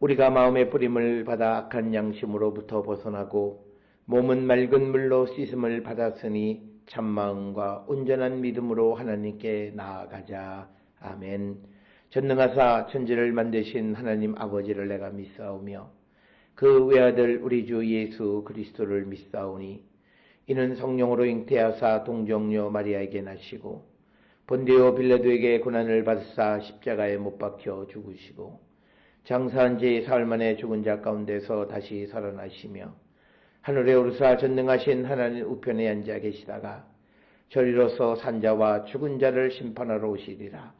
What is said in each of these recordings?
우리가 마음의 뿌림을 받아 악한 양심으로부터 벗어나고 몸은 맑은 물로 씻음을 받았으니 참마음과 온전한 믿음으로 하나님께 나아가자. 아멘. 전능하사 천지를 만드신 하나님 아버지를 내가 믿사오며 그 외아들 우리 주 예수 그리스도를 믿사오니 이는 성령으로 잉태하사 동정녀 마리아에게 나시고 본디오 빌라도에게 고난을 받으사 십자가에 못 박혀 죽으시고 장사한 지 사흘 만에 죽은 자 가운데서 다시 살아나시며 하늘에 오르사 전능하신 하나님 우편에 앉아 계시다가 저리로서 산자와 죽은 자를 심판하러 오시리라.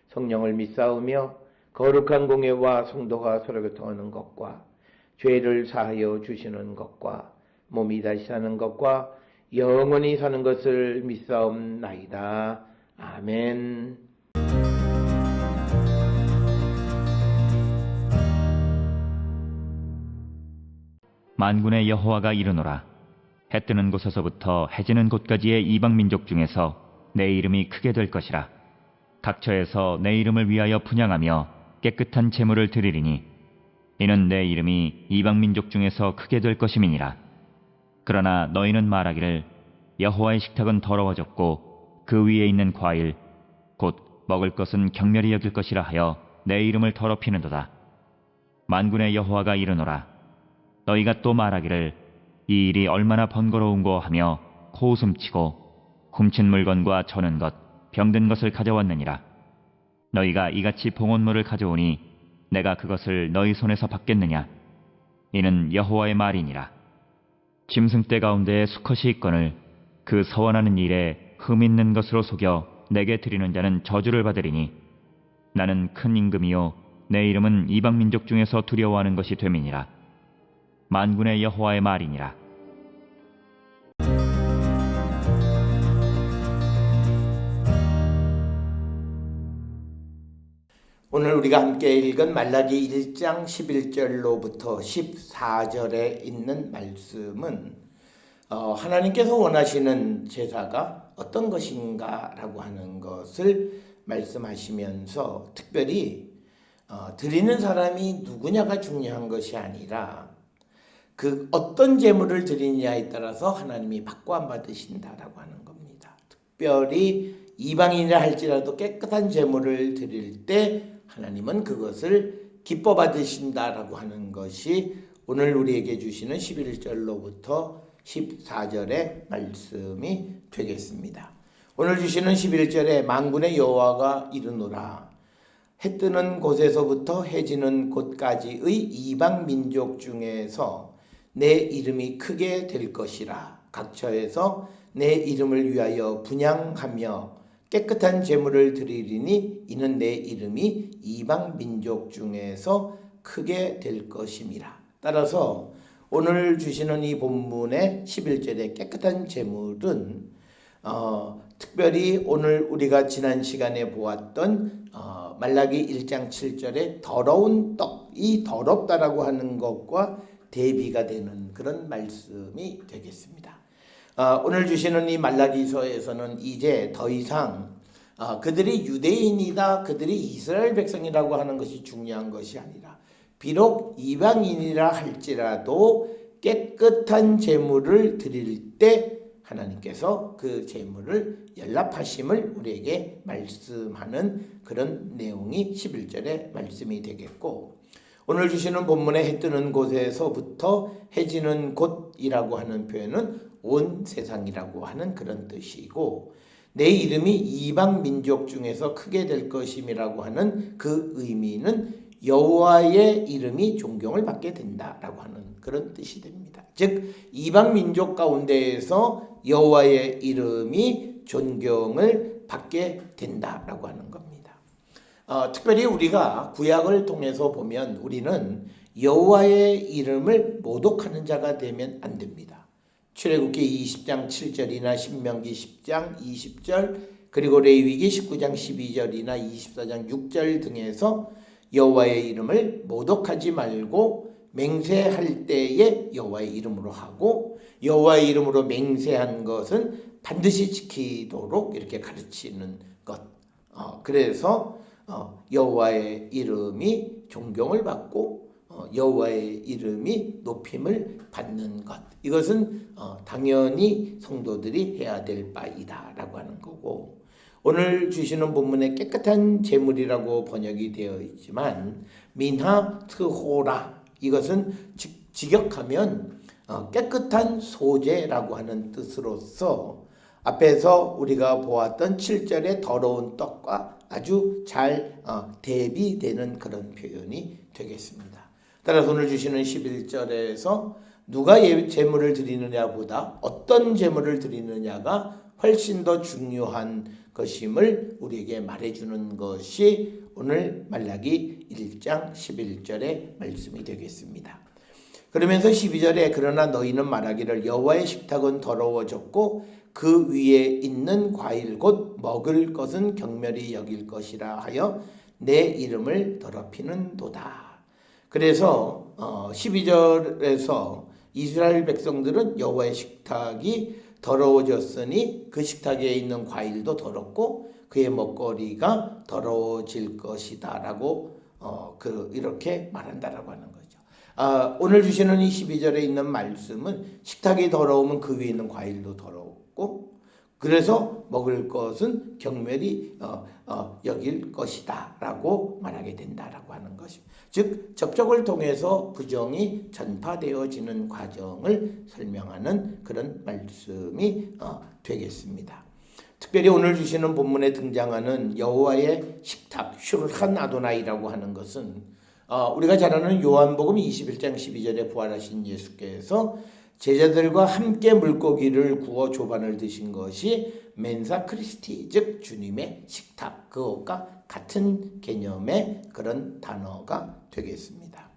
성령을 믿사오며 거룩한 공예와 성도가 서로 교통하는 것과 죄를 사하여 주시는 것과 몸이 다시 사는 것과 영원히 사는 것을 믿사옵나이다. 아멘. 만군의 여호와가 이르노라. 해 뜨는 곳에서부터 해 지는 곳까지의 이방 민족 중에서 내 이름이 크게 될 것이라. 각처에서 내 이름을 위하여 분향하며 깨끗한 제물을 드리리니 이는 내 이름이 이방 민족 중에서 크게 될 것임이니라. 그러나 너희는 말하기를 여호와의 식탁은 더러워졌고 그 위에 있는 과일 먹을 것은 경멸이 여길 것이라 하여 내 이름을 더럽히는도다. 만군의 여호와가 이르노라. 너희가 또 말하기를 이 일이 얼마나 번거로운고 하며 코웃음치고 훔친 물건과 저는 것, 병든 것을 가져왔느니라. 너희가 이같이 봉헌물을 가져오니 내가 그것을 너희 손에서 받겠느냐? 이는 여호와의 말이니라. 짐승떼 가운데에 수컷이 있거늘 그 서원하는 일에 흠 있는 것으로 속여 내게 드리는 자는 저주를 받으리니 나는 큰 임금이요 내 이름은 이방 민족 중에서 두려워하는 것이 됨이니라. 만군의 여호와의 말이니라. 오늘 우리가 함께 읽은 말라기 1장 11절로부터 14절에 있는 말씀은 하나님께서 원하시는 제사가 어떤 것인가 라고 하는 것을 말씀하시면서 특별히 드리는 사람이 누구냐가 중요한 것이 아니라 그 어떤 제물을 드리느냐에 따라서 하나님이 받고 안 받으신다라고 하는 겁니다. 특별히 이방인이라 할지라도 깨끗한 제물을 드릴 때 하나님은 그것을 기뻐 받으신다라고 하는 것이 오늘 우리에게 주시는 11절로부터 14절의 말씀이 되겠습니다. 오늘 주시는 11절에 만군의 여호와가 이르노라. 해 뜨는 곳에서부터 해 지는 곳까지의 이방 민족 중에서 내 이름이 크게 될 것이라. 각처에서 내 이름을 위하여 분향하며 깨끗한 제물을 드리리니 이는 내 이름이 이방 민족 중에서 크게 될 것임이라. 따라서 오늘 주시는 이 본문의 11절의 깨끗한 제물은 특별히 오늘 우리가 지난 시간에 보았던 말라기 1장 7절의 더러운 떡, 이 더럽다라고 하는 것과 대비가 되는 그런 말씀이 되겠습니다. 오늘 주시는 이 말라기서에서는 이제 더 이상 그들이 유대인이다, 그들이 이스라엘 백성이라고 하는 것이 중요한 것이 아니라 비록 이방인이라 할지라도 깨끗한 제물을 드릴 때 하나님께서 그 제물을 연락하심을 우리에게 말씀하는 그런 내용이 11절의 말씀이 되겠고, 오늘 주시는 본문에 해 뜨는 곳에서부터 해 지는 곳이라고 하는 표현은 온 세상이라고 하는 그런 뜻이고, 내 이름이 이방 민족 중에서 크게 될 것임이라고 하는 그 의미는 여호와의 이름이 존경을 받게 된다라고 하는 그런 뜻이 됩니다. 즉 이방 민족 가운데에서 여호와의 이름이 존경을 받게 된다라고 하는 겁니다. 특별히 우리가 구약을 통해서 보면 우리는 여호와의 이름을 모독하는 자가 되면 안 됩니다. 출애굽기 20장 7절이나 신명기 10장 20절 그리고 레위기 19장 12절이나 24장 6절 등에서 여호와의 이름을 모독하지 말고 맹세할 때에 여호와의 이름으로 하고 여호와의 이름으로 맹세한 것은 반드시 지키도록 이렇게 가르치는 것. 그래서 여호와의 이름이 존경을 받고 여호와의 이름이 높임을 받는 것. 이것은 당연히 성도들이 해야 될 바이다라고 하는 거고, 오늘 주시는 본문에 깨끗한 제물이라고 번역이 되어 있지만 민하 트호라, 이것은 직역하면 깨끗한 소재라고 하는 뜻으로서 앞에서 우리가 보았던 7절의 더러운 떡과 아주 잘 대비되는 그런 표현이 되겠습니다. 따라서 오늘 주시는 11절에서 누가 제물을 드리느냐보다 어떤 제물을 드리느냐가 훨씬 더 중요한 것임을 우리에게 말해주는 것이 오늘 말라기 1장 11절의 말씀이 되겠습니다. 그러면서 12절에 그러나 너희는 말하기를 여호와의 식탁은 더러워졌고 그 위에 있는 과일 곧 먹을 것은 경멸히 여길 것이라 하여 내 이름을 더럽히는도다. 그래서 12절에서 이스라엘 백성들은 여호와의 식탁이 더러워졌으니 그 식탁에 있는 과일도 더럽고 그의 먹거리가 더러워질 것이다 라고 이렇게 말한다라고 하는 거죠. 오늘 주시는 이 12절에 있는 말씀은 식탁이 더러우면 그 위에 있는 과일도 더럽고 그래서 먹을 것은 경멸이 여길 것이다 라고 말하게 된다라고 하는 것입니다. 즉 접촉을 통해서 부정이 전파되어지는 과정을 설명하는 그런 말씀이 되겠습니다. 특별히 오늘 주시는 본문에 등장하는 여호와의 식탁 슐한 아도나이라고 하는 것은 우리가 잘 아는 요한복음 21장 12절에 부활하신 예수께서 제자들과 함께 물고기를 구워 조반을 드신 것이 멘사 크리스티, 즉 주님의 식탁, 그것과 같은 개념의 그런 단어가 되겠습니다.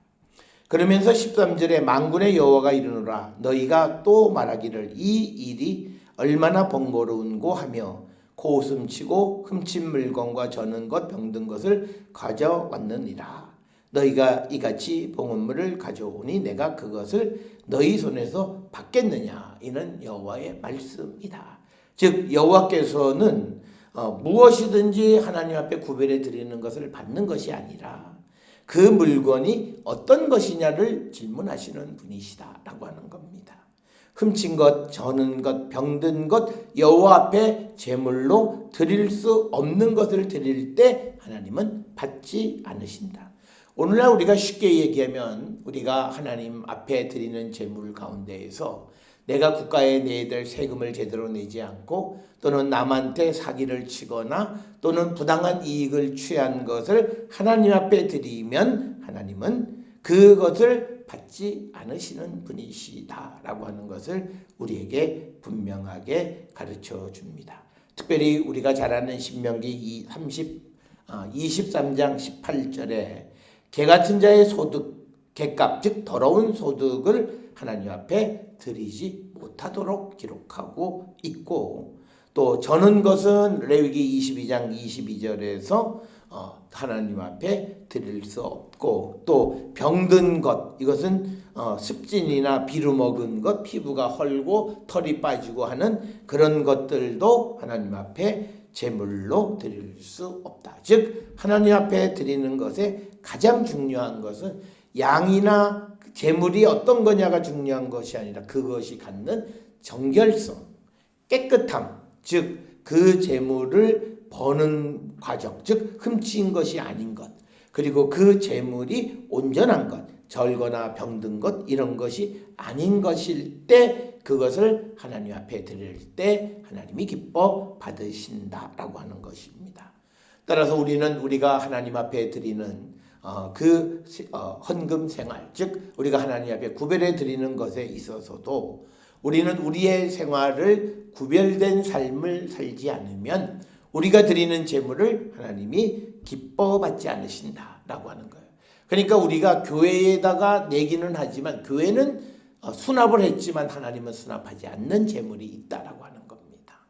그러면서 13절에 만군의 여호와가 이르노라 너희가 또 말하기를 이 일이 얼마나 번거로운고 하며 고웃음치고 훔친 물건과 저는 것 병든 것을 가져왔느니라. 너희가 이같이 봉헌물을 가져오니 내가 그것을 너희 손에서 받겠느냐. 이는 여호와의 말씀이다. 즉 여호와께서는 무엇이든지 하나님 앞에 구별해 드리는 것을 받는 것이 아니라 그 물건이 어떤 것이냐를 질문하시는 분이시다 라고 하는 겁니다. 훔친 것, 저는 것, 병든 것 여호와 앞에 제물로 드릴 수 없는 것을 드릴 때 하나님은 받지 않으신다. 오늘날 우리가 쉽게 얘기하면 우리가 하나님 앞에 드리는 제물 가운데에서 내가 국가에 내야 될 세금을 제대로 내지 않고 또는 남한테 사기를 치거나 또는 부당한 이익을 취한 것을 하나님 앞에 드리면 하나님은 그것을 받지 않으시는 분이시다라고 하는 것을 우리에게 분명하게 가르쳐 줍니다. 특별히 우리가 잘 아는 신명기 23장 18절에 개 같은 자의 소득, 객값 즉 더러운 소득을 하나님 앞에 드리지 못하도록 기록하고 있고 또 저는 것은 레위기 22장 22절에서 하나님 앞에 드릴 수 없고 또 병든 것 이것은 습진이나 비루 먹은 것 피부가 헐고 털이 빠지고 하는 그런 것들도 하나님 앞에 제물로 드릴 수 없다. 즉 하나님 앞에 드리는 것에 가장 중요한 것은 양이나 제물이 어떤 거냐가 중요한 것이 아니라 그것이 갖는 정결성, 깨끗함, 즉 그 제물을 버는 과정, 즉 훔친 것이 아닌 것, 그리고 그 제물이 온전한 것, 절거나 병든 것 이런 것이 아닌 것일 때 그것을 하나님 앞에 드릴 때 하나님이 기뻐 받으신다라고 하는 것입니다. 따라서 우리가 하나님 앞에 드리는 그 헌금 생활, 즉 우리가 하나님 앞에 구별해 드리는 것에 있어서도 우리는 우리의 생활을 구별된 삶을 살지 않으면 우리가 드리는 제물을 하나님이 기뻐받지 않으신다라고 하는 거예요. 그러니까 우리가 교회에다가 내기는 하지만 교회는 수납을 했지만 하나님은 수납하지 않는 제물이 있다라고 하는 겁니다.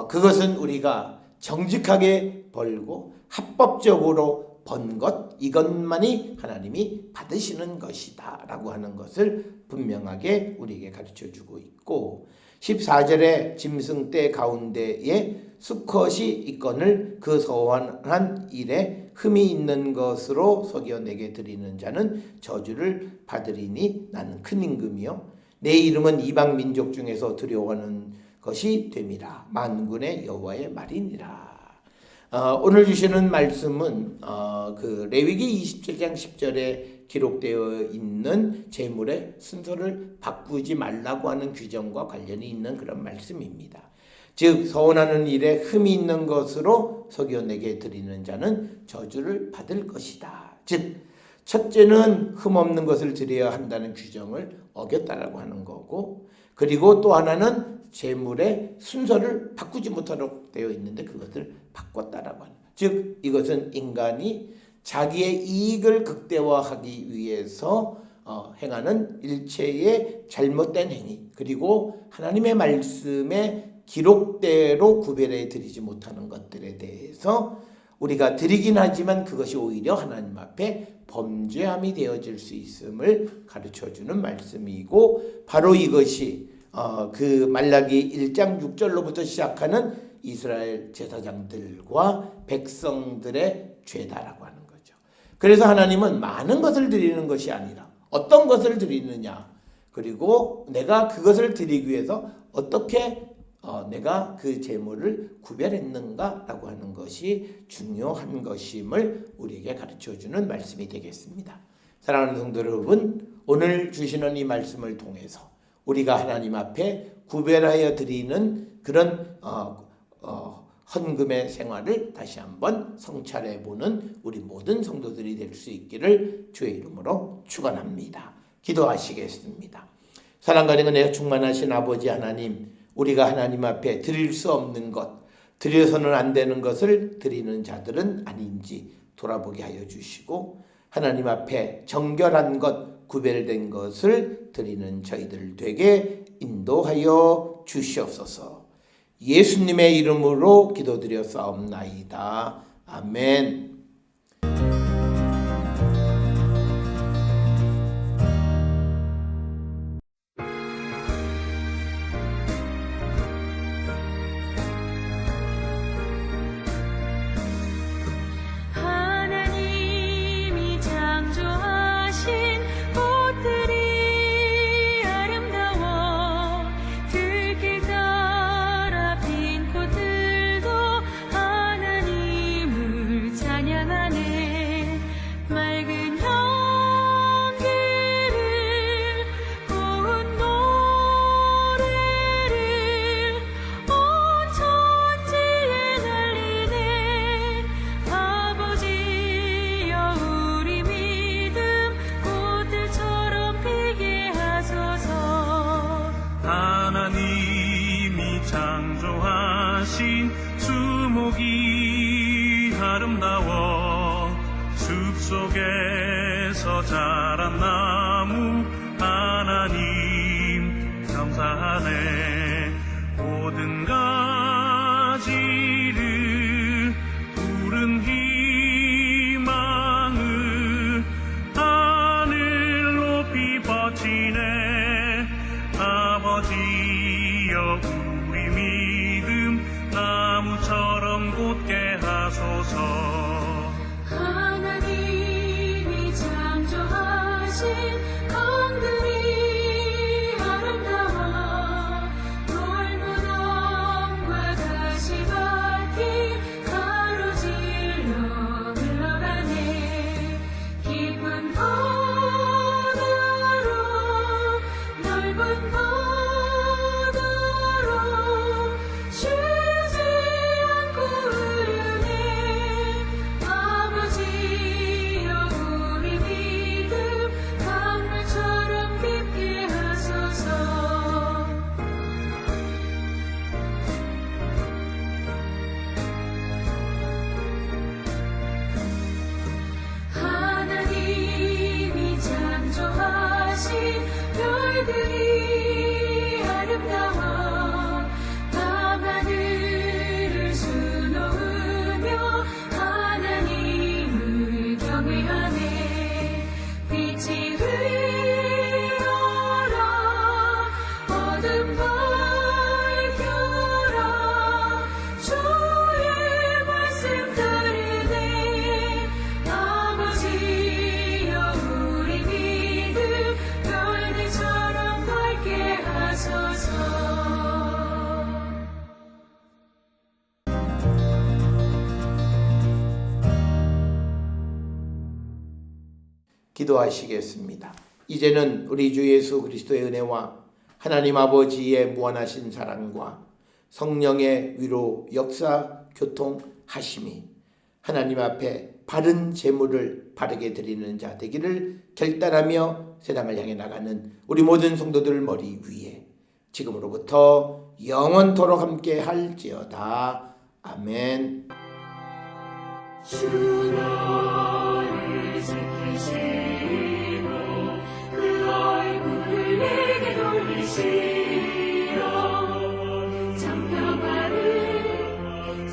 그것은 우리가 정직하게 벌고 합법적으로 번 것 이것만이 하나님이 받으시는 것이다 라고 하는 것을 분명하게 우리에게 가르쳐주고 있고 14절에 짐승 떼 가운데에 수컷이 있거늘 그 서원한 일에 흠이 있는 것으로 속여 내게 드리는 자는 저주를 받으리니 나는 큰 임금이요 내 이름은 이방 민족 중에서 두려워하는 것이 됨이라 만군의 여호와의 말이니라. 오늘 주시는 말씀은 그 레위기 27장 10절에 기록되어 있는 제물의 순서를 바꾸지 말라고 하는 규정과 관련이 있는 그런 말씀입니다. 즉 서원하는 일에 흠이 있는 것으로 속여 내게 드리는 자는 저주를 받을 것이다. 즉 첫째는 흠 없는 것을 드려야 한다는 규정을 어겼다라고 하는 거고 그리고 또 하나는 제물의 순서를 바꾸지 못하도록 되어 있는데 그것을 바꿨다라고 하는 즉 이것은 인간이 자기의 이익을 극대화하기 위해서 행하는 일체의 잘못된 행위 그리고 하나님의 말씀의 기록대로 구별해 드리지 못하는 것들에 대해서 우리가 드리긴 하지만 그것이 오히려 하나님 앞에 범죄함이 되어질 수 있음을 가르쳐주는 말씀이고 바로 이것이 그 말라기 1장 6절로부터 시작하는 이스라엘 제사장들과 백성들의 죄다라고 하는 거죠. 그래서 하나님은 많은 것을 드리는 것이 아니라 어떤 것을 드리느냐 그리고 내가 그것을 드리기 위해서 어떻게 내가 그 재물을 구별했는가라고 하는 것이 중요한 것임을 우리에게 가르쳐주는 말씀이 되겠습니다. 사랑하는 성도 여러분, 오늘 주시는 이 말씀을 통해서 우리가 하나님 앞에 구별하여 드리는 그런 헌금의 생활을 다시 한번 성찰해보는 우리 모든 성도들이 될 수 있기를 주의 이름으로 축원합니다. 기도하시겠습니다. 사랑과 은혜가 충만하신 아버지 하나님, 우리가 하나님 앞에 드릴 수 없는 것, 드려서는 안 되는 것을 드리는 자들은 아닌지 돌아보게 하여 주시고, 하나님 앞에 정결한 것, 구별된 것을 드리는 저희들 되게 인도하여 주시옵소서. 예수님의 이름으로 기도드렸사옵나이다. 아멘. 창조하신 수목이 아름다워 숲속에서 자란 나무 하나님 감사하네. 모든 가지를 푸른 희망을 하늘 높이 뻗치네. 아버지여 우리 믿음 나무처럼 곧게 하소서. 하나님이 창조하신 강들이 아름다워 돌무덤과 가시밭이 가로질러 흘러가네. 깊은 바다로 넓은 바다로 쉬지 않고 흐르네. 아버지여 우리 믿음 강물처럼 깊게 하소서. 하나님이 창조하신 별들이 아름다워 밤하늘을 수놓으며 하나님을 경외하네. 빛이 흘러라 어둠 밝혀라 주의 말씀 따르네. 아버지여 우리 믿음 별들처럼 밝게 하소서. 기도하시겠습니다. 이제는 우리 주 예수 그리스도의 은혜와 하나님 아버지의 무한하신 사랑과 성령의 위로 역사 교통하심이 하나님 앞에 바른 제물을 바르게 드리는 자 되기를 결단하며 세상을 향해 나가는 우리 모든 성도들 머리 위에 지금으로부터 영원토록 함께 할지어다. 아멘. 주 너를 지키시고 그 얼굴을 내게 돌리시어 정평화를